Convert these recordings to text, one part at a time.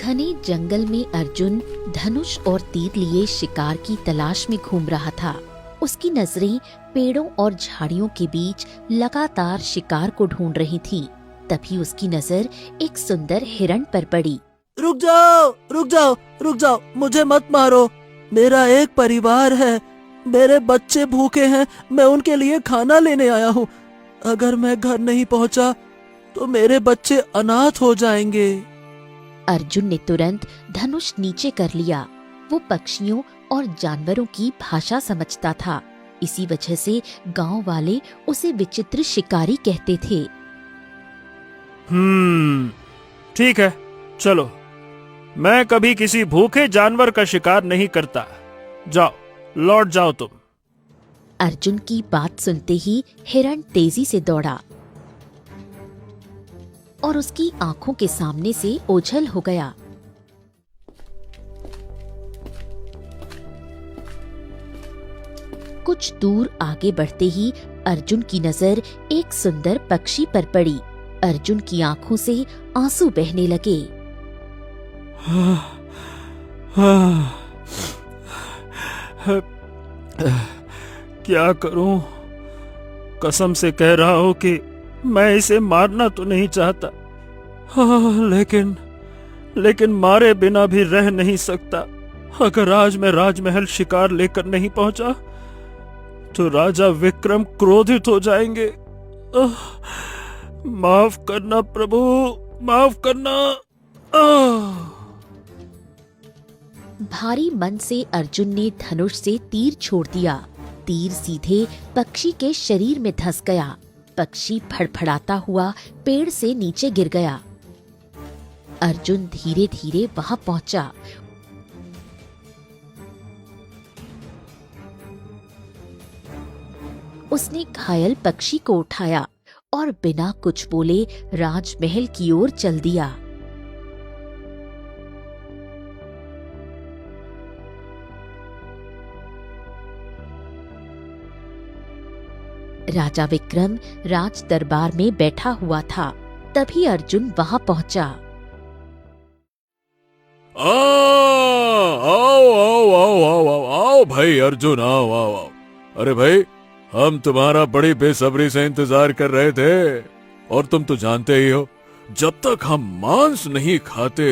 घने जंगल में अर्जुन धनुष और तीर लिए शिकार की तलाश में घूम रहा था। उसकी नजरें पेड़ों और झाड़ियों के बीच लगातार शिकार को ढूंढ रही थीं। तभी उसकी नजर एक सुंदर हिरण पर पड़ी। रुक जाओ, रुक जाओ, रुक जाओ, मुझे मत मारो। मेरा एक परिवार है, मेरे बच्चे भूखे हैं, मैं उनके लिए खाना लेने आया हूँ। अगर मैं घर नहीं पहुँचा तो मेरे बच्चे अनाथ हो जाएंगे। अर्जुन ने तुरंत धनुष नीचे कर लिया। वो पक्षियों और जानवरों की भाषा समझता था, इसी वजह से गांव वाले उसे विचित्र शिकारी कहते थे। ठीक है, चलो, मैं कभी किसी भूखे जानवर का शिकार नहीं करता। जाओ, लौट जाओ तुम। अर्जुन की बात सुनते ही हिरण तेजी से दौड़ा और उसकी आंखों के सामने से ओझल हो गया। कुछ दूर आगे बढ़ते ही अर्जुन की नजर एक सुंदर पक्षी पर पड़ी। अर्जुन की आंखों से आंसू बहने लगे। क्या करूं? कसम से कह रहा हूं कि मैं इसे मारना तो नहीं चाहता, लेकिन मारे बिना भी रह नहीं सकता। अगर आज मैं राजमहल शिकार लेकर नहीं पहुंचा तो राजा विक्रम क्रोधित हो जाएंगे। माफ करना प्रभु, माफ करना। भारी मन से अर्जुन ने धनुष से तीर छोड़ दिया। तीर सीधे पक्षी के शरीर में धंस गया। पक्षी फड़फड़ाता हुआ पेड़ से नीचे गिर गया। अर्जुन धीरे धीरे वहां पहुंचा। उसने घायल पक्षी को उठाया और बिना कुछ बोले राजमहल की ओर चल दिया। राजा विक्रम राज दरबार में बैठा हुआ था। तभी अर्जुन वहां पहुंचा। आओ आओ आओ आओ आओ आओ भाई अर्जुन, आओ आओ आओ। अरे भाई, हम तुम्हारा बड़ी बेसब्री से इंतजार कर रहे थे। और तुम तो जानते ही हो, जब तक हम मांस नहीं खाते,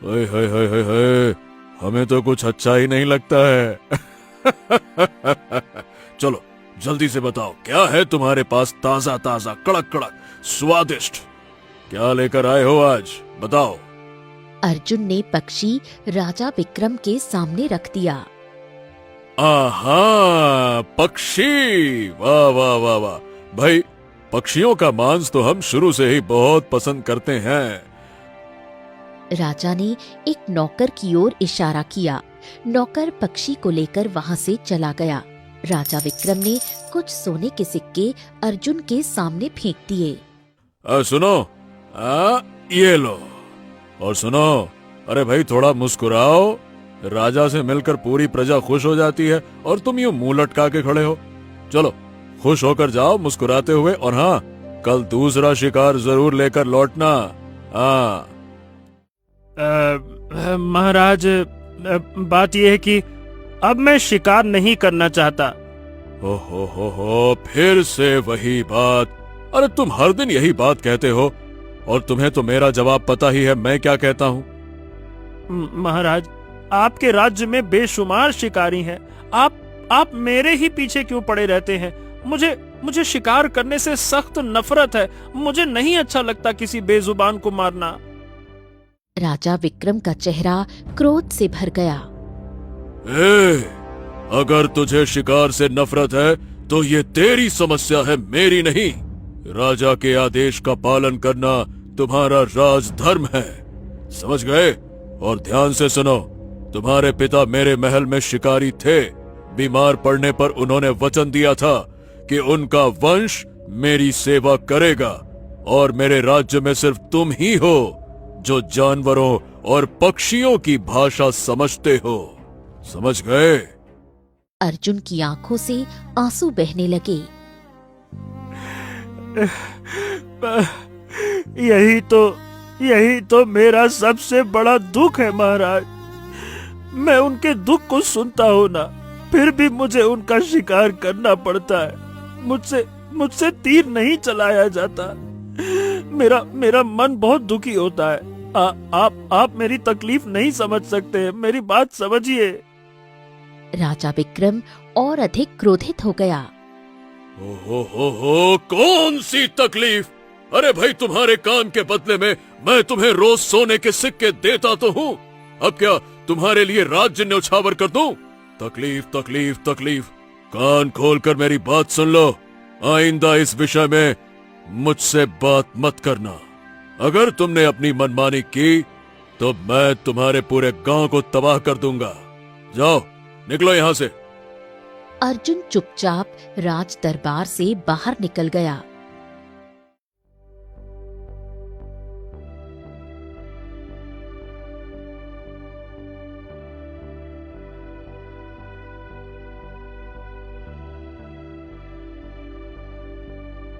ओए होए होए होए होए, हमें तो कुछ अच्छा ही नहीं लगता है। चलो जल्दी से बताओ, क्या है तुम्हारे पास ताजा ताजा कड़क कड़क स्वादिष्ट? क्या लेकर आए हो आज, बताओ। अर्जुन ने पक्षी राजा विक्रम के सामने रख दिया। आहा, पक्षी, वाह वाह वाह वाह। भाई, पक्षियों का मांस तो हम शुरू से ही बहुत पसंद करते हैं। राजा ने एक नौकर की ओर इशारा किया। नौकर पक्षी को लेकर वहां से चला गया। राजा विक्रम ने कुछ सोने के सिक्के अर्जुन के सामने फेंक दिए। सुनो, ये लो। और सुनो, अरे भाई थोड़ा मुस्कुराओ। राजा से मिलकर पूरी प्रजा खुश हो जाती है और तुम यूं मुंह लटका के खड़े हो। चलो खुश होकर जाओ मुस्कुराते हुए, और हाँ, कल दूसरा शिकार जरूर लेकर लौटना। हाँ महाराज, बात यह है कि अब मैं शिकार नहीं करना चाहता। हो, फिर से वही बात। अरे तुम हर दिन यही बात कहते हो, और तुम्हें तो मेरा जवाब पता ही है मैं क्या कहता हूँ। महाराज, आपके राज्य में बेशुमार शिकारी हैं। आप मेरे ही पीछे क्यों पड़े रहते हैं? मुझे शिकार करने से सख्त नफरत है। मुझे नहीं अच्छा लगता किसी बेजुबान को मारना। राजा विक्रम का चेहरा क्रोध से भर गया। अगर तुझे शिकार से नफरत है तो ये तेरी समस्या है, मेरी नहीं। राजा के आदेश का पालन करना तुम्हारा राजधर्म है, समझ गए? और ध्यान से सुनो, तुम्हारे पिता मेरे महल में शिकारी थे। बीमार पड़ने पर उन्होंने वचन दिया था कि उनका वंश मेरी सेवा करेगा, और मेरे राज्य में सिर्फ तुम ही हो जो जानवरों और पक्षियों की भाषा समझते हो, समझ गए? अर्जुन की आंखों से आंसू बहने लगे। यही तो मेरा सबसे बड़ा दुख है महाराज। मैं उनके दुख को सुनता हूँ ना, फिर भी मुझे उनका शिकार करना पड़ता है। मुझसे तीर नहीं चलाया जाता। मेरा मन बहुत दुखी होता है। आप मेरी तकलीफ नहीं समझ सकते, मेरी बात समझिए। राजा विक्रम और अधिक क्रोधित हो गया। हो, कौन सी तकलीफ? अरे भाई, तुम्हारे काम के बदले में मैं तुम्हें रोज सोने के सिक्के देता तो हूँ। अब क्या तुम्हारे लिए राज्य न्यौछावर कर दूं? तकलीफ तकलीफ तकलीफ। कान खोलकर मेरी बात सुन लो। आइंदा इस विषय में मुझसे बात मत करना। अगर तुमने अपनी मनमानी की तो मैं तुम्हारे पूरे गांव को तबाह कर दूंगा। जाओ, निकलो यहाँ से। अर्जुन चुपचाप राज दरबार से बाहर निकल गया।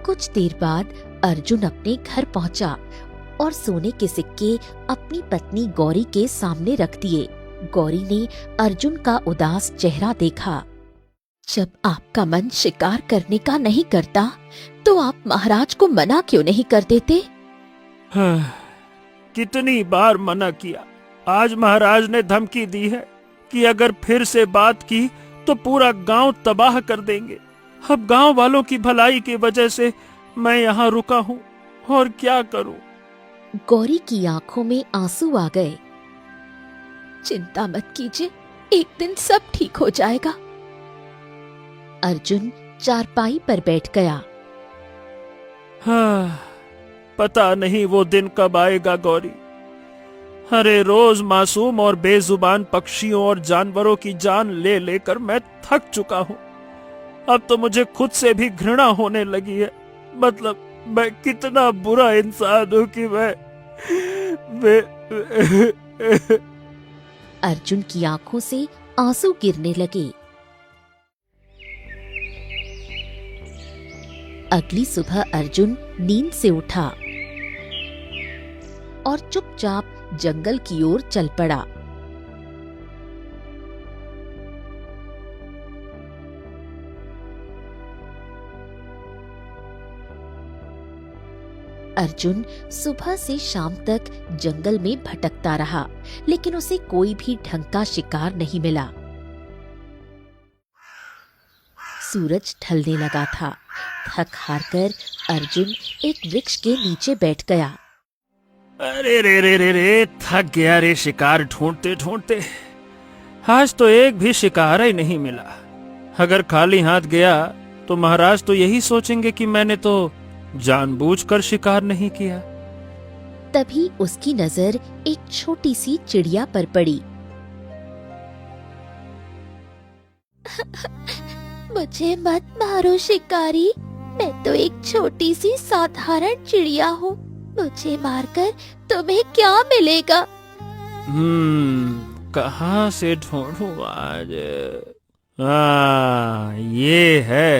कुछ देर बाद अर्जुन अपने घर पहुंचा और सोने के सिक्के अपनी पत्नी गौरी के सामने रख दिए। गौरी ने अर्जुन का उदास चेहरा देखा। जब आपका मन शिकार करने का नहीं करता तो आप महाराज को मना क्यों नहीं कर देते? कितनी बार मना किया। आज महाराज ने धमकी दी है कि अगर फिर से बात की तो पूरा गांव तबाह कर देंगे। अब गांव वालों की भलाई की वजह से मैं यहाँ रुका हूँ, और क्या करूँ? गौरी की आंखों में आंसू आ गए। चिंता मत कीजिए, एक दिन सब ठीक हो जाएगा। अर्जुन चारपाई पर बैठ गया। हाँ, पता नहीं वो दिन कब आएगा गौरी। अरे रोज मासूम और बेजुबान पक्षियों और जानवरों की जान ले लेकर मैं थक चुका हूँ। अब तो मुझे खुद से भी घृणा होने लगी है। मतलब मैं कितना बुरा इंसान हूँ कि मैं अर्जुन की आंखों से आंसू गिरने लगे। अगली सुबह अर्जुन नींद से उठा और चुपचाप जंगल की ओर चल पड़ा। अर्जुन सुबह से शाम तक जंगल में भटकता रहा, लेकिन उसे कोई भी ढंग का शिकार नहीं मिला। सूरज ढलने लगा था। थक हार कर अर्जुन एक वृक्ष के नीचे बैठ गया। अरे रे रे रे रे, थक गया रे शिकार ढूंढते ढूंढते। आज तो एक भी शिकार ही नहीं मिला। अगर खाली हाथ गया तो महाराज तो यही सोचेंगे कि मैंने तो जानबूझकर शिकार नहीं किया। तभी उसकी नजर एक छोटी सी चिड़िया पर पड़ी। मुझे मत मारो शिकारी, मैं तो एक छोटी सी साधारण चिड़िया हूँ। मुझे मारकर तुम्हें क्या मिलेगा? कहाँ से ढूंढूं आज? ये है।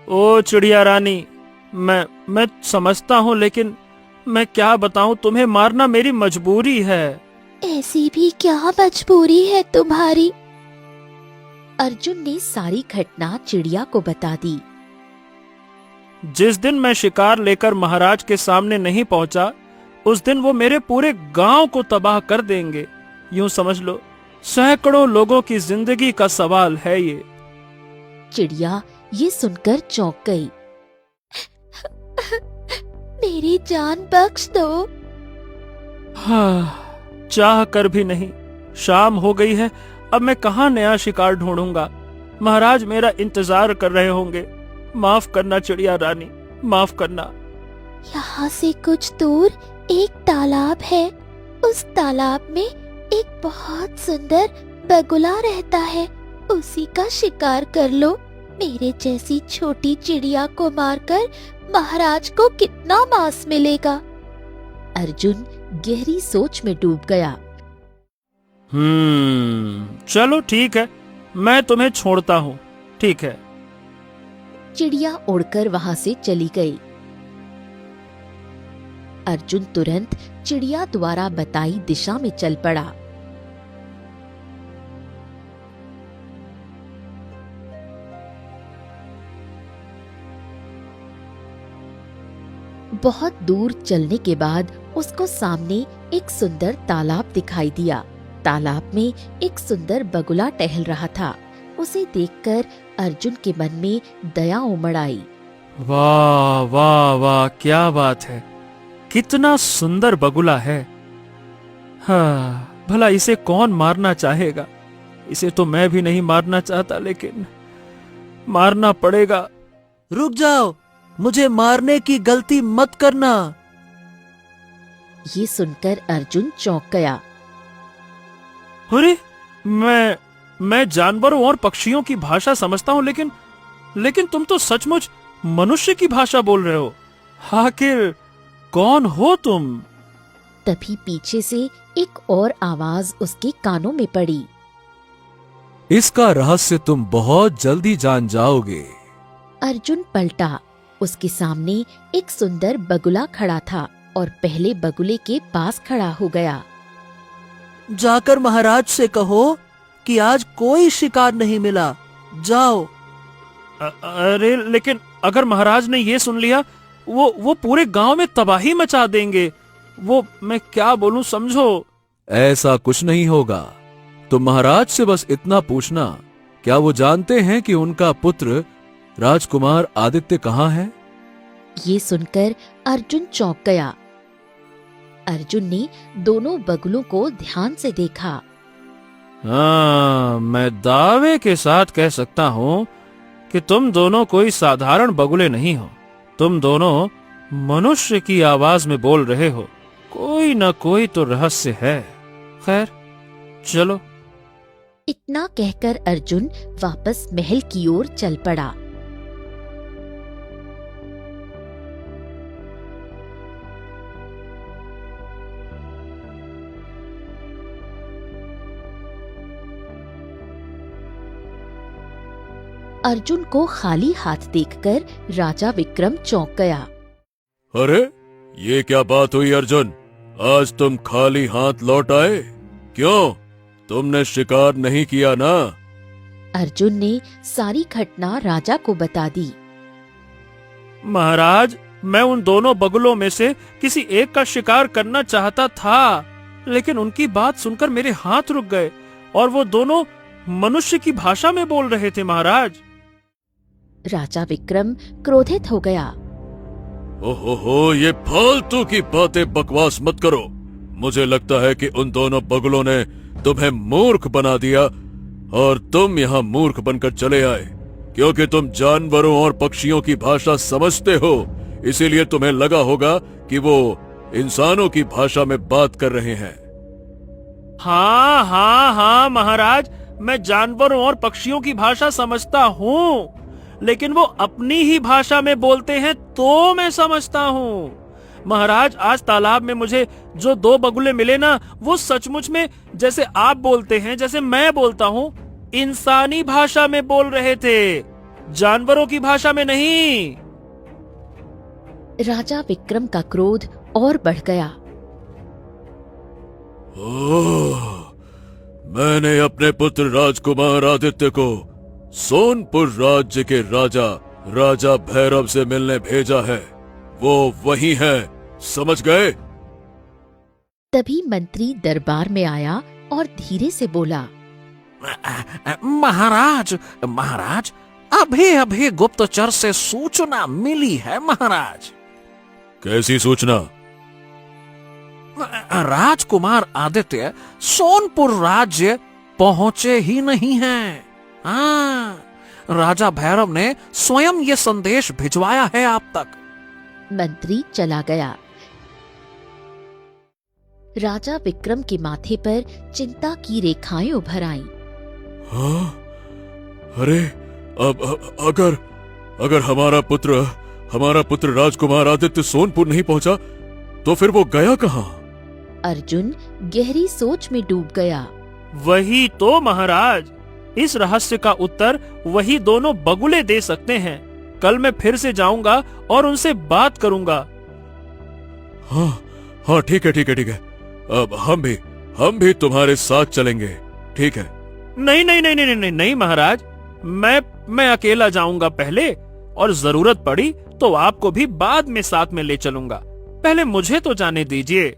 ओ चिड़िया रानी, मैं समझता हूँ, लेकिन मैं क्या बताऊँ, तुम्हें मारना मेरी मजबूरी है। ऐसी भी क्या मजबूरी है तुम्हारी? अर्जुन ने सारी घटना चिड़िया को बता दी। जिस दिन मैं शिकार लेकर महाराज के सामने नहीं पहुंचा, उस दिन वो मेरे पूरे गांव को तबाह कर देंगे। यूं समझ लो, सैकड़ों लोगों की जिंदगी का सवाल है ये। चिड़िया ये सुनकर चौंक गई। मेरी जान बख्श दो। हाँ, चाह कर भी नहीं। शाम हो गई है, अब मैं कहाँ नया शिकार ढूंढूंगा। महाराज मेरा इंतजार कर रहे होंगे। माफ करना चिड़िया रानी, माफ करना। यहाँ से कुछ दूर एक तालाब है। उस तालाब में एक बहुत सुंदर बगुला रहता है। उसी का शिकार कर लो। मेरे जैसी छोटी चिड़िया को मारकर महाराज को कितना मांस मिलेगा? अर्जुन गहरी सोच में डूब गया। चलो ठीक है, मैं तुम्हें छोड़ता हूँ। ठीक है। चिड़िया उड़कर वहां से चली गई। अर्जुन तुरंत चिड़िया द्वारा बताई दिशा में चल पड़ा। बहुत दूर चलने के बाद उसको सामने एक सुंदर तालाब दिखाई दिया। तालाब में एक सुंदर बगुला टहल रहा था। उसे देखकर अर्जुन के मन में दया उमड़ आई। वाह वाह वाह, क्या बात है, कितना सुंदर बगुला है। हाँ, भला इसे कौन मारना चाहेगा। इसे तो मैं भी नहीं मारना चाहता, लेकिन मारना पड़ेगा। रुक जाओ, मुझे मारने की गलती मत करना। ये सुनकर अर्जुन चौंक गया। अरे, मैं जानवरों और पक्षियों की भाषा समझता हूँ, लेकिन तुम तो सचमुच मनुष्य की भाषा बोल रहे हो। आखिर कौन हो तुम? तभी पीछे से एक और आवाज उसके कानों में पड़ी। इसका रहस्य तुम बहुत जल्दी जान जाओगे। अर्जुन पलटा। उसके सामने एक सुंदर बगुला खड़ा था और पहले बगुले के पास खड़ा हो गया। जाकर महाराज से कहो कि आज कोई शिकार नहीं मिला। जाओ। अरे, लेकिन अगर महाराज ने ये सुन लिया, वो पूरे गांव में तबाही मचा देंगे। वो मैं क्या बोलूं, समझो। ऐसा कुछ नहीं होगा। तुम महाराज से बस इतना पूछना, क्या वो जानते हैं कि उनका पुत्र राजकुमार आदित्य कहाँ है? ये सुनकर अर्जुन चौंक गया। अर्जुन ने दोनों बगुलों को ध्यान से देखा। हाँ, मैं दावे के साथ कह सकता हूँ कि तुम दोनों कोई साधारण बगुले नहीं हो। तुम दोनों मनुष्य की आवाज में बोल रहे हो। कोई न कोई तो रहस्य है। खैर, चलो। इतना कहकर अर्जुन वापस महल की ओर चल पड़ा। अर्जुन को खाली हाथ देखकर राजा विक्रम चौंक गया। अरे, ये क्या बात हुई अर्जुन? आज तुम खाली हाथ लौट आए? क्यों? तुमने शिकार नहीं किया ना? अर्जुन ने सारी घटना राजा को बता दी। महाराज, मैं उन दोनों बगुलों में से किसी एक का शिकार करना चाहता था, लेकिन उनकी बात सुनकर मेरे हाथ रुक गए और वो दोनों मनुष्य की भाषा में बोल रहे थे। महाराज। राजा विक्रम क्रोधित हो गया। ओहो, ये फालतू की बातें बकवास मत करो। मुझे लगता है कि उन दोनों बगुलों ने तुम्हें मूर्ख बना दिया और तुम यहाँ मूर्ख बनकर चले आए। क्योंकि तुम जानवरों और पक्षियों की भाषा समझते हो, इसीलिए तुम्हें लगा होगा कि वो इंसानों की भाषा में बात कर रहे हैं। हाँ हाँ हाँ महाराज, मैं जानवरों और पक्षियों की भाषा समझता हूँ, लेकिन वो अपनी ही भाषा में बोलते हैं तो मैं समझता हूँ। महाराज, आज तालाब में मुझे जो दो बगुले मिले ना, वो सचमुच में जैसे आप बोलते हैं, जैसे मैं बोलता हूँ, इंसानी भाषा में बोल रहे थे, जानवरों की भाषा में नहीं। राजा विक्रम का क्रोध और बढ़ गया। ओह, मैंने अपने पुत्र राजकुमार आदित्य को सोनपुर राज्य के राजा भैरव से मिलने भेजा है। वो वही है, समझ गए? तभी मंत्री दरबार में आया और धीरे से बोला। महाराज, अभी अभी गुप्तचर से सूचना मिली है महाराज। कैसी सूचना? राजकुमार आदित्य सोनपुर राज्य पहुंचे ही नहीं हैं। हाँ, राजा भैरव ने स्वयं ये संदेश भिजवाया है आप तक। मंत्री चला गया। राजा विक्रम के माथे पर चिंता की रेखाएं उभर आईं। हाँ? अरे, अब अगर हमारा पुत्र राजकुमार आदित्य सोनपुर नहीं पहुंचा, तो फिर वो गया कहाँ? अर्जुन गहरी सोच में डूब गया। वही तो महाराज, इस रहस्य का उत्तर वही दोनों बगुले दे सकते हैं। कल मैं फिर से जाऊंगा और उनसे बात करूंगा। हाँ हाँ, ठीक है ठीक है ठीक है। अब हम भी तुम्हारे साथ चलेंगे, ठीक है? नहीं नहीं नहीं नहीं नहीं नहीं महाराज, मैं अकेला जाऊंगा पहले, और जरूरत पड़ी तो आपको भी बाद में साथ में ले चलूंगा। पहले मुझे तो जाने दीजिए।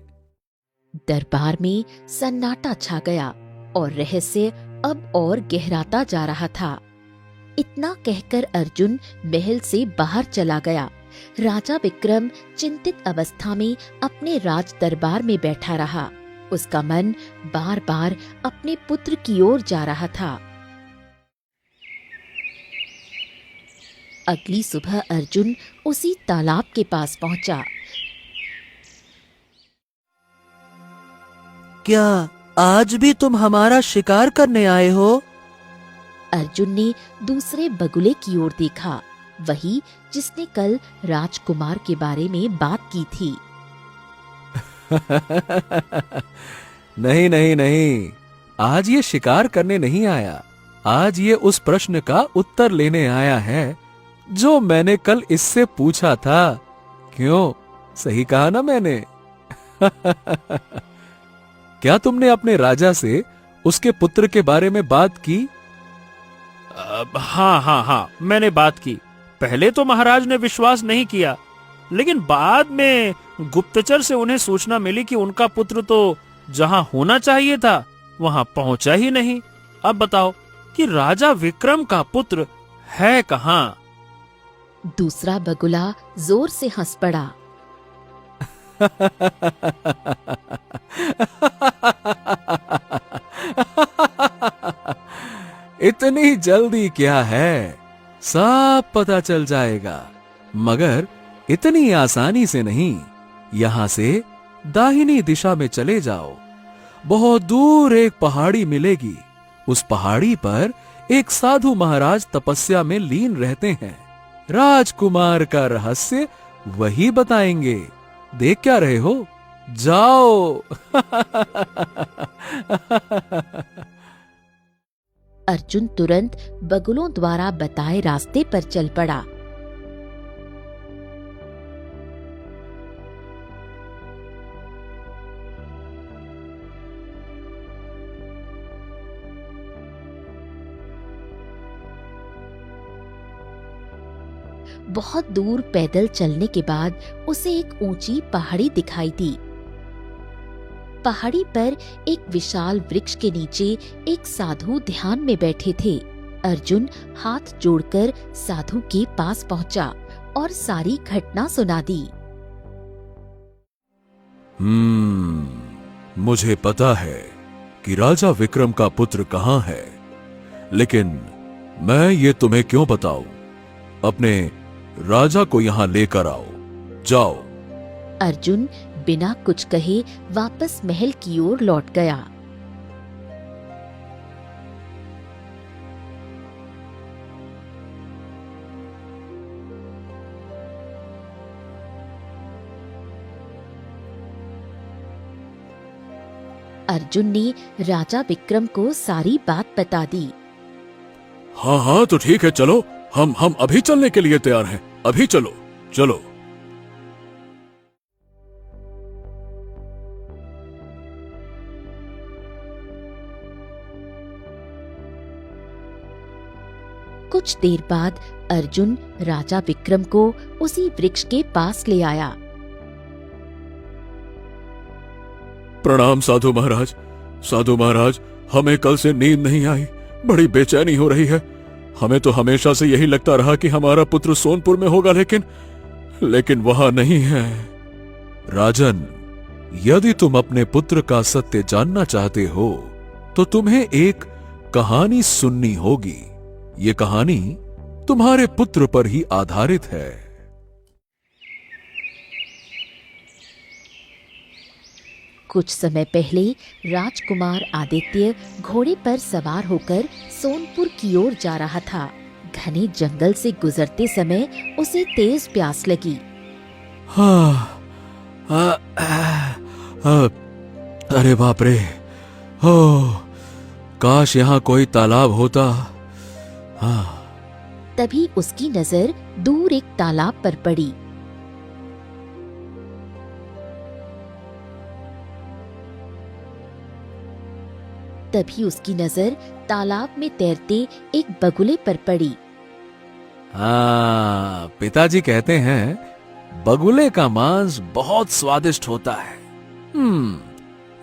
दरबार में सन्नाटा छा गया और रहस्य अब और गहराता जा रहा था। इतना कहकर अर्जुन महल से बाहर चला गया। राजा विक्रम चिंतित अवस्था में अपने राज दरबार में बैठा रहा। उसका मन बार बार अपने पुत्र की ओर जा रहा था। अगली सुबह अर्जुन उसी तालाब के पास पहुंचा। क्या आज भी तुम हमारा शिकार करने आए हो? अर्जुन ने दूसरे बगुले की ओर देखा, वही जिसने कल राजकुमार के बारे में बात की थी। नहीं नहीं नहीं, आज ये शिकार करने नहीं आया। आज ये उस प्रश्न का उत्तर लेने आया है जो मैंने कल इससे पूछा था। क्यों, सही कहा ना मैंने? क्या तुमने अपने राजा से उसके पुत्र के बारे में बात की? हाँ हाँ हाँ, मैंने बात की। पहले तो महाराज ने विश्वास नहीं किया, लेकिन बाद में गुप्तचर से उन्हें सूचना मिली कि उनका पुत्र तो जहां होना चाहिए था वहां पहुंचा ही नहीं। अब बताओ कि राजा विक्रम का पुत्र है कहां? दूसरा बगुला जोर से हंस पड़ा। इतनी जल्दी क्या है, सब पता चल जाएगा, मगर इतनी आसानी से नहीं। यहां से दाहिनी दिशा में चले जाओ, बहुत दूर एक पहाड़ी मिलेगी। उस पहाड़ी पर एक साधु महाराज तपस्या में लीन रहते हैं। राजकुमार का रहस्य वही बताएंगे। देख क्या रहे हो, जाओ। अर्जुन तुरंत बगुलों द्वारा बताए रास्ते पर चल पड़ा। बहुत दूर पैदल चलने के बाद उसे एक ऊंची पहाड़ी दिखाई दी। पहाड़ी पर एक विशाल वृक्ष के नीचे एक साधु ध्यान में बैठे थे। अर्जुन हाथ जोड़कर साधु के पास पहुंचा और सारी घटना सुना दी। मुझे पता है कि राजा विक्रम का पुत्र कहां है, लेकिन मैं ये तुम्हें क्यों बताऊं? अपने राजा को यहां लेकर आओ, जाओ। अर्जुन बिना कुछ कहे वापस महल की ओर लौट गया। अर्जुन ने राजा विक्रम को सारी बात बता दी। हाँ हाँ, तो ठीक है, चलो, हम अभी चलने के लिए तैयार हैं। अभी चलो चलो। कुछ देर बाद अर्जुन राजा विक्रम को उसी वृक्ष के पास ले आया। प्रणाम साधु महाराज। साधु महाराज, हमें कल से नींद नहीं आई, बड़ी बेचैनी हो रही है। हमें तो हमेशा से यही लगता रहा कि हमारा पुत्र सोनपुर में होगा, लेकिन वहां नहीं है। राजन, यदि तुम अपने पुत्र का सत्य जानना चाहते हो तो तुम्हें एक कहानी सुननी होगी। ये कहानी तुम्हारे पुत्र पर ही आधारित है। कुछ समय पहले राजकुमार आदित्य घोड़े पर सवार होकर सोनपुर की ओर जा रहा था। घने जंगल से गुजरते समय उसे तेज प्यास लगी। अरे बाप रे, काश यहाँ कोई तालाब होता। तभी उसकी नजर दूर एक तालाब पर पड़ी। तभी उसकी नजर तालाब में तैरते एक बगुले पर पड़ी। हाँ, पिताजी कहते हैं बगुले का मांस बहुत स्वादिष्ट होता है।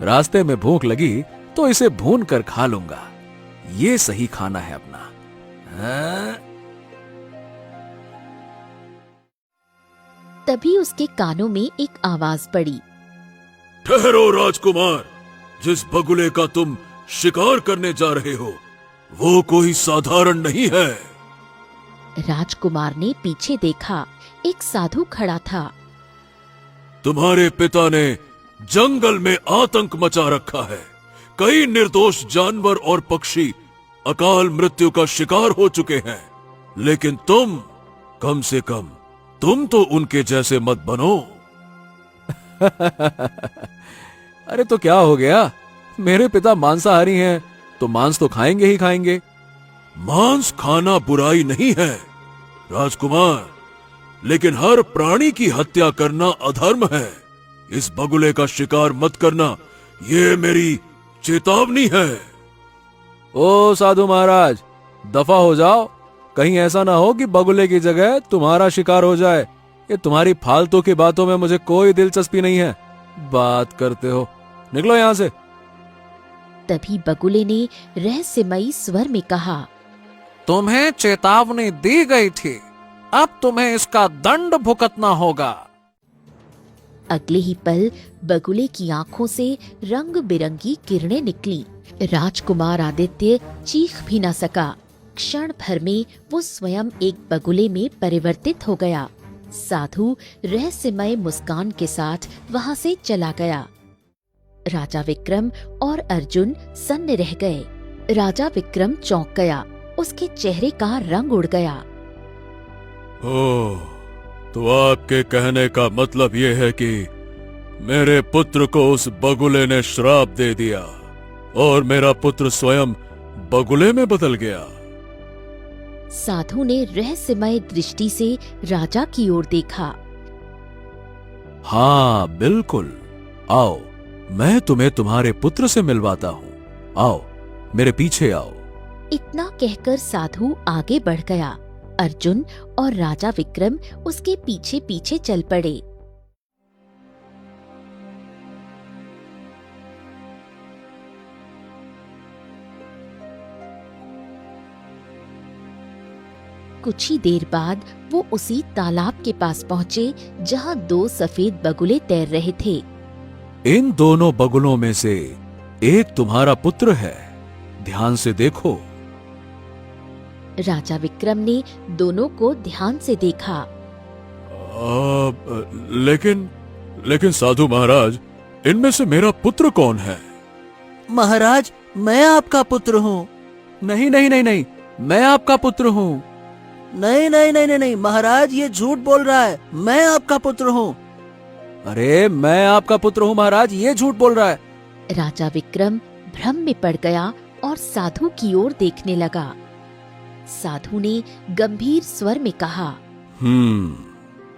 रास्ते में भूख लगी तो इसे भून कर खा लूंगा। ये सही खाना है अपना। हाँ? तभी उसके कानों में एक आवाज पड़ी। ठहरो राजकुमार, जिस बगुले का तुम शिकार करने जा रहे हो वो कोई साधारण नहीं है। राजकुमार ने पीछे देखा, एक साधु खड़ा था। तुम्हारे पिता ने जंगल में आतंक मचा रखा है। कई निर्दोष जानवर और पक्षी अकाल मृत्यु का शिकार हो चुके हैं, लेकिन तुम, कम से कम तुम तो उनके जैसे मत बनो। अरे तो क्या हो गया, मेरे पिता मांसाहारी हैं तो मांस तो खाएंगे ही खाएंगे। मांस खाना बुराई नहीं है राजकुमार, लेकिन हर प्राणी की हत्या करना अधर्म है। इस बगुले का शिकार मत करना, ये मेरी चेतावनी है। ओ साधु महाराज, दफा हो जाओ, कहीं ऐसा ना हो कि बगुले की जगह तुम्हारा शिकार हो जाए। ये तुम्हारी फालतू की बातों में मुझे कोई दिलचस्पी नहीं है। बात करते हो, निकलो यहां से। तभी बगुले ने रहस्यमयी स्वर में कहा, तुम्हें चेतावनी दी गई थी, अब तुम्हें इसका दंड भुगतना होगा। अगले ही पल बगुले की आंखों से रंग बिरंगी किरणें निकली। राजकुमार आदित्य चीख भी न सका। क्षण भर में वो स्वयं एक बगुले में परिवर्तित हो गया। साधु रहस्यमय मुस्कान के साथ वहां से चला गया। राजा विक्रम और अर्जुन सन्न रह गए। राजा विक्रम चौंक गया, उसके चेहरे का रंग उड़ गया। ओह, तो आपके कहने का मतलब ये है कि मेरे पुत्र को उस बगुले ने श्राप दे दिया और मेरा पुत्र स्वयं बगुले में बदल गया। साधु ने रहस्यमय दृष्टि से राजा की ओर देखा। हाँ बिल्कुल, आओ, मैं तुम्हें तुम्हारे पुत्र से मिलवाता हूँ। आओ, मेरे पीछे आओ। इतना कहकर साधु आगे बढ़ गया। अर्जुन और राजा विक्रम उसके पीछे पीछे चल पड़े। कुछ ही देर बाद वो उसी तालाब के पास पहुंचे जहां दो सफेद बगुले तैर रहे थे। इन दोनों बगुलों में से एक तुम्हारा पुत्र है, ध्यान से देखो। राजा विक्रम ने दोनों को ध्यान से देखा। लेकिन साधु महाराज, इनमें से मेरा पुत्र कौन है? महाराज, मैं आपका पुत्र हूँ। नहीं नहीं नहीं नहीं, मैं आपका पुत्र हूँ। नहीं नहीं नहीं नहीं नहीं महाराज, ये झूठ बोल रहा है। मैं आपका पुत्र हूँ। अरे मैं आपका पुत्र हूँ महाराज, ये झूठ बोल रहा है। राजा विक्रम भ्रम में पड़ गया और साधु की ओर देखने लगा। साधु ने गंभीर स्वर में कहा,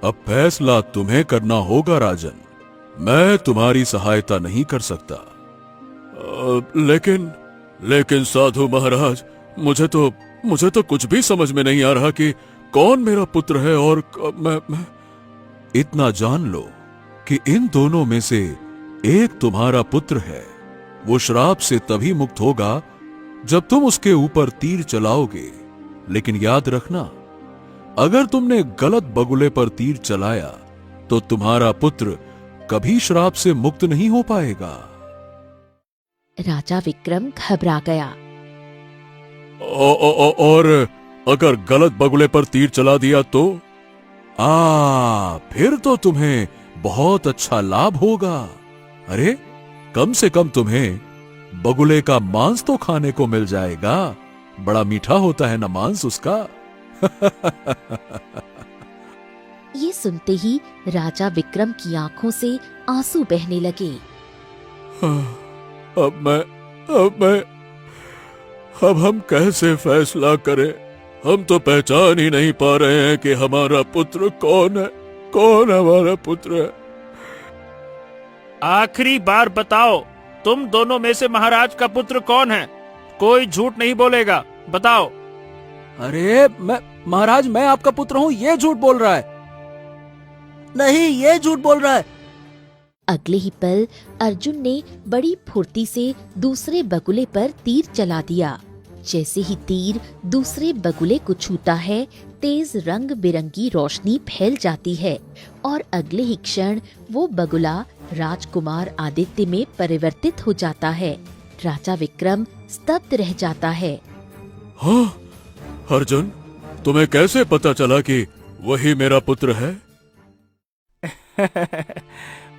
अब फैसला तुम्हें करना होगा राजन। मैं तुम्हारी सहायता नहीं कर सकता। लेकिन साधु महाराज, मुझे तो कुछ भी समझ में नहीं आ रहा कि कौन मेरा पुत्र है और मैं इतना जान लो कि इन दोनों में से एक तुम्हारा पुत्र है। वो श्राप से तभी मुक्त होगा जब तुम उसके ऊपर तीर चलाओगे। लेकिन याद रखना, अगर तुमने गलत बगुले पर तीर चलाया तो तुम्हारा पुत्र कभी श्राप से मुक्त नहीं हो पाएगा। राजा विक्रम घबरा गया। और अगर गलत बगुले पर तीर चला दिया तो? फिर तो तुम्हें बहुत अच्छा लाभ होगा। अरे कम से कम तुम्हें बगुले का मांस तो खाने को मिल जाएगा। बड़ा मीठा होता है ना मांस उसका। ये सुनते ही राजा विक्रम की आंखों से आंसू बहने लगे। अब हम कैसे फैसला करें? हम तो पहचान ही नहीं पा रहे हैं कि हमारा पुत्र कौन है। कौन हमारा पुत्र है? आखिरी बार बताओ, तुम दोनों में से महाराज का पुत्र कौन है? कोई झूठ नहीं बोलेगा, बताओ। अरे महाराज मैं आपका पुत्र हूँ, ये झूठ बोल रहा है। नहीं, ये झूठ बोल रहा है। अगले ही पल अर्जुन ने बड़ी फुर्ती से दूसरे बगुले पर तीर चला दिया। जैसे ही तीर दूसरे बगुले को छूता है, तेज रंग बिरंगी रोशनी फैल जाती है और अगले ही क्षण वो बगुला राजकुमार आदित्य में परिवर्तित हो जाता है। राजा विक्रम स्तब्ध रह जाता है। हाँ अर्जुन, तुम्हें कैसे पता चला कि वही मेरा पुत्र है?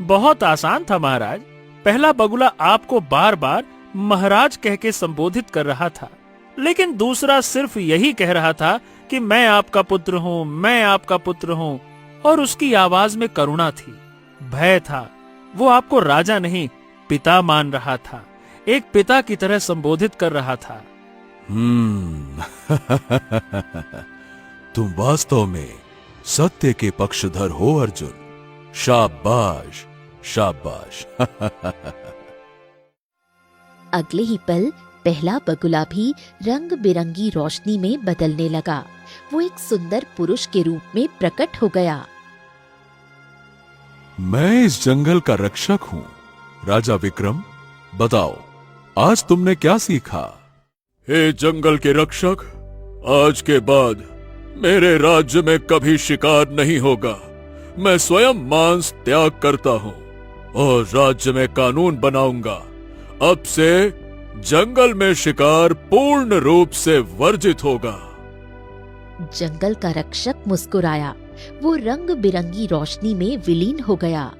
बहुत आसान था महाराज। पहला बगुला आपको बार बार महाराज कह के संबोधित कर रहा था, लेकिन दूसरा सिर्फ यही कह रहा था कि मैं आपका पुत्र हूँ, मैं आपका पुत्र हूँ, और उसकी आवाज में करुणा थी, भय था। वो आपको राजा नहीं पिता मान रहा था, एक पिता की तरह संबोधित कर रहा था। तुम वास्तव में सत्य के पक्षधर हो अर्जुन। शाबाश शाबाश। अगले ही पल पहला बगुला भी रंग बिरंगी रोशनी में बदलने लगा। वो एक सुंदर पुरुष के रूप में प्रकट हो गया। मैं इस जंगल का रक्षक हूँ। राजा विक्रम, बताओ आज तुमने क्या सीखा? हे जंगल के रक्षक, आज के बाद मेरे राज्य में कभी शिकार नहीं होगा। मैं स्वयं मांस त्याग करता हूँ और राज्य में कानून बनाऊंगा। अब से जंगल में शिकार पूर्ण रूप से वर्जित होगा। जंगल का रक्षक मुस्कुराया। वो रंग बिरंगी रोशनी में विलीन हो गया।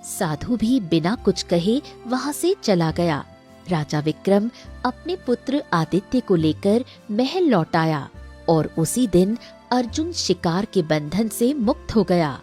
साधु भी बिना कुछ कहे वहां से चला गया। राजा विक्रम अपने पुत्र आदित्य को लेकर महल लौट आया और उसी दिन अर्जुन शिकार के बंधन से मुक्त हो गया।